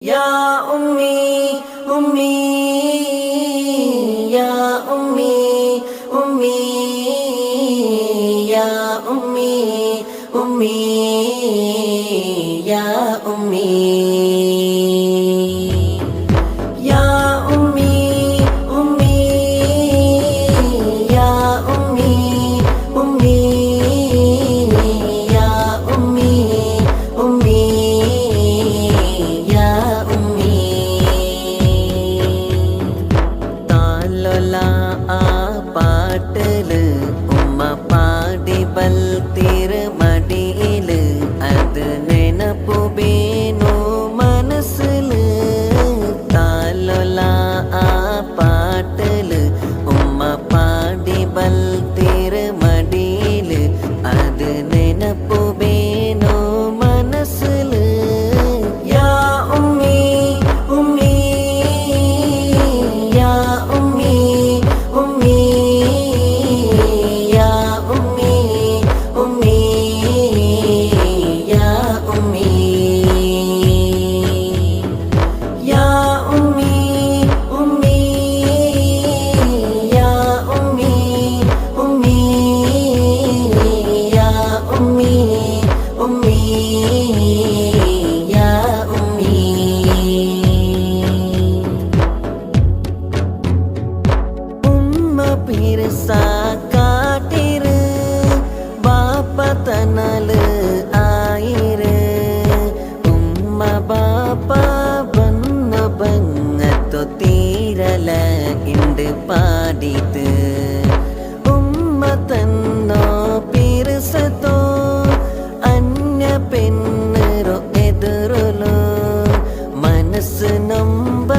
Ya Ummi, Ummi, Ya Ummi, Ummi, Ya Ummi, Ummi, Ya Ummi. Ya Ummi, Ummi, Ya Ummi, Ummi, Ya Ummi, Ummi. പാട്ടില് ഉമ്മ പാടി ബൽത്തിരുമടിയില് അത് നെനപ്പുബീനു മനസ്സില് താലൊല ആ പാട്ടില് ഉമ്മ പാടി ബൽത്തിരുമടിയില് അത് നെനപ്പുബീനു മനസ്സില് യാ ഉമ്മി ഉമ്മി യാ ഉമ്മി ഉമ്മി യാ ഉമ്മി ഉമ്മി യാ ഉമ്മി യാ ഉമ്മി ഉമ്മി യാ ഉമ്മി ഉമ്മി യാ ഉമ്മി ഉമ്മി യാ ഉമ്മി. പിരസാ കാട്ടിര് ബാപ്പ തനല് ആയിര് ഉമ്മ ബാപ്പ വന്ന ബങ്ങത്തു തീരല ഇണ്ട് പാടിത് ഉമ്മ തന്നോ പിരസത്തോ അന്യ പെണ്ണുറോ എതിരുലോ മനസ്സ് നമ്പ